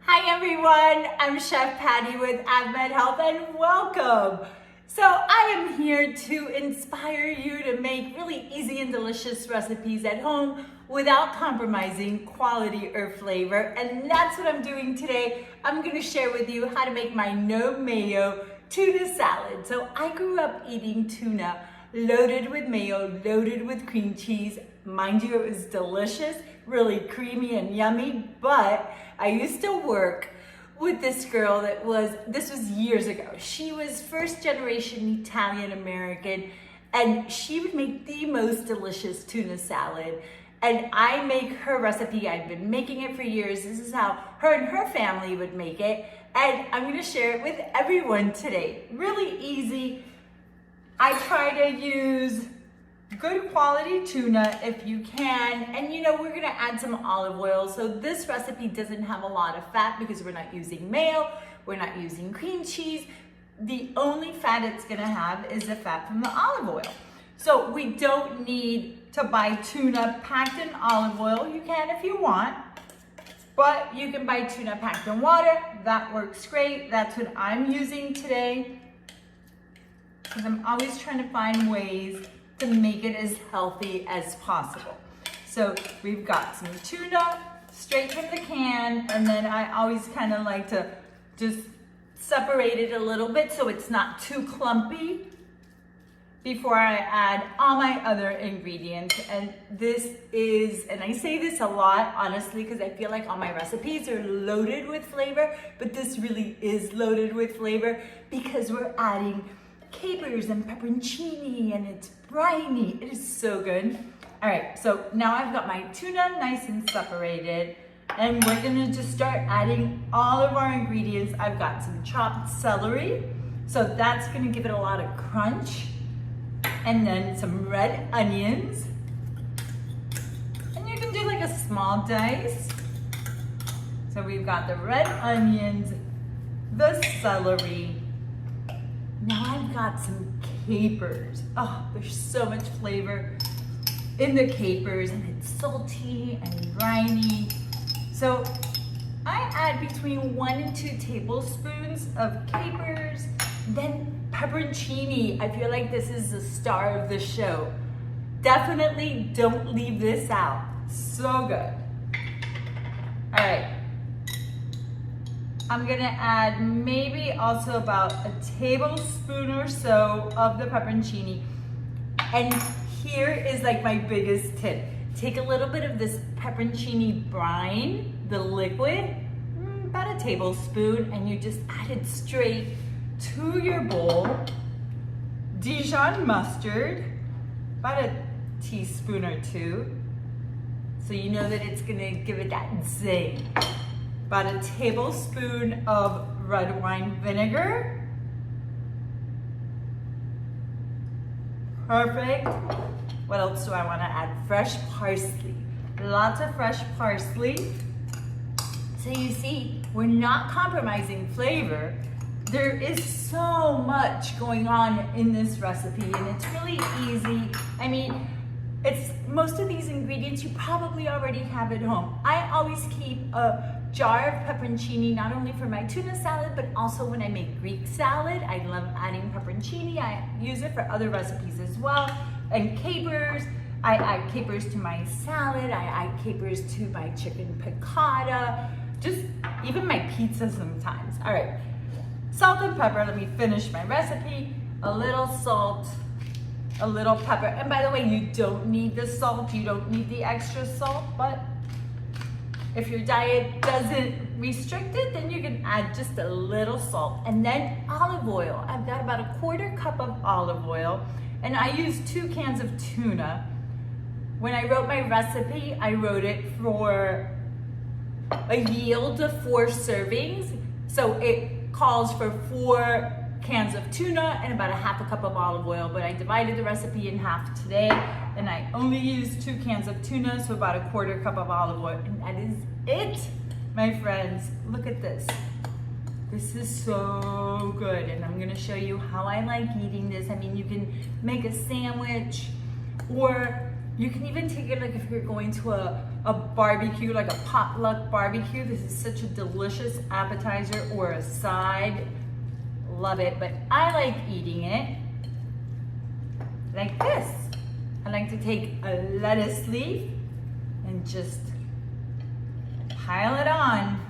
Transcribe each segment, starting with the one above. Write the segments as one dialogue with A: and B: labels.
A: Hi everyone, I'm Chef Patty with AvMedHealth and welcome. So I am here to inspire you to make really easy and delicious recipes at home without compromising quality or flavor. And that's what I'm doing today. I'm gonna share with you how to make my no mayo tuna salad. So I grew up eating tuna loaded with mayo, loaded with cream cheese. Mind you, it was delicious, really creamy and yummy, but I used to work with this girl this was years ago. She was first generation Italian American, and she would make the most delicious tuna salad. And I make her recipe. I've been making it for years. This is how her and her family would make it. And I'm gonna share it with everyone today. Really easy. I try to use good quality tuna if you can, and we're gonna add some olive oil. So this recipe doesn't have a lot of fat because we're not using mayo, we're not using cream cheese. The only fat it's gonna have is the fat from the olive oil. So we don't need to buy tuna packed in olive oil. You can if you want, but you can buy tuna packed in water. That works great. That's what I'm using today, because I'm always trying to find ways to make it as healthy as possible. So we've got some tuna straight from the can, and then I always kind of like to just separate it a little bit so it's not too clumpy before I add all my other ingredients. And I say this a lot, honestly, because I feel like all my recipes are loaded with flavor, but this really is loaded with flavor because we're adding capers and pepperoncini, and it's briny. It is so good. All right, so now I've got my tuna nice and separated, and we're gonna just start adding all of our ingredients. I've got some chopped celery, so that's gonna give it a lot of crunch, and then some red onions, and you can do like a small dice. So we've got the red onions, the celery. Now I've got some capers. Oh, there's so much flavor in the capers, and it's salty and briny. So I add between 1 and 2 tablespoons of capers, then pepperoncini. I feel like this is the star of the show. Definitely don't leave this out. So good. All right. I'm gonna add maybe also about a tablespoon or so of the pepperoncini. And here is like my biggest tip. Take a little bit of this pepperoncini brine, the liquid, about a tablespoon, and you just add it straight to your bowl. Dijon mustard, about a teaspoon or 2. So you know that it's gonna give it that zing. About a tablespoon of red wine vinegar. Perfect. What else do I want to add? Fresh parsley. Lots of fresh parsley. So you see, we're not compromising flavor. There is so much going on in this recipe, and it's really easy. I mean, most of these ingredients you probably already have at home. I always keep a jar of pepperoncini, not only for my tuna salad, but also when I make Greek salad. I love adding pepperoncini. I use it for other recipes as well. And capers, I add capers to my salad. I add capers to my chicken piccata, just even my pizza sometimes. All right, salt and pepper. Let me finish my recipe. A little salt, a little pepper. And by the way, you don't need the salt. You don't need the extra salt, but if your diet doesn't restrict it, then you can add just a little salt. And then olive oil. I've got about a 1/4 cup of olive oil, and I use 2 cans of tuna. When I wrote my recipe, I wrote it for a yield of 4 servings. So it calls for 4 cans of tuna and about a 1/2 cup of olive oil, but I divided the recipe in half today, and I only used 2 cans of tuna, so about a 1/4 cup of olive oil, and that is it, my friends. Look at this. This is so good, and I'm gonna show you how I like eating this. I mean, you can make a sandwich, or You can even take it like if you're going to a barbecue, like a potluck barbecue. This is such a delicious appetizer or a side. Love it, but I like eating it like this. I like to take a lettuce leaf and just pile it on.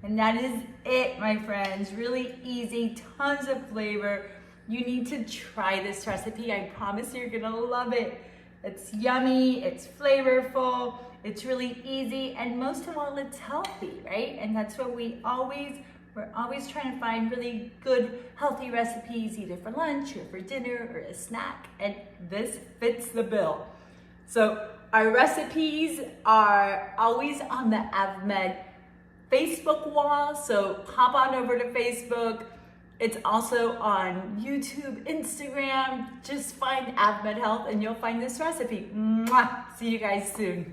A: And that is it, my friends. Really easy, tons of flavor. You need to try this recipe. I promise you're gonna love it. It's yummy, it's flavorful, it's really easy, and most of all, it's healthy, right? And that's what we're always trying to find really good, healthy recipes, either for lunch or for dinner or a snack, and this fits the bill. So our recipes are always on the AvMed Facebook wall, so hop on over to Facebook. It's also on YouTube, Instagram. Just find AvMed Health and you'll find this recipe. Mwah! See you guys soon.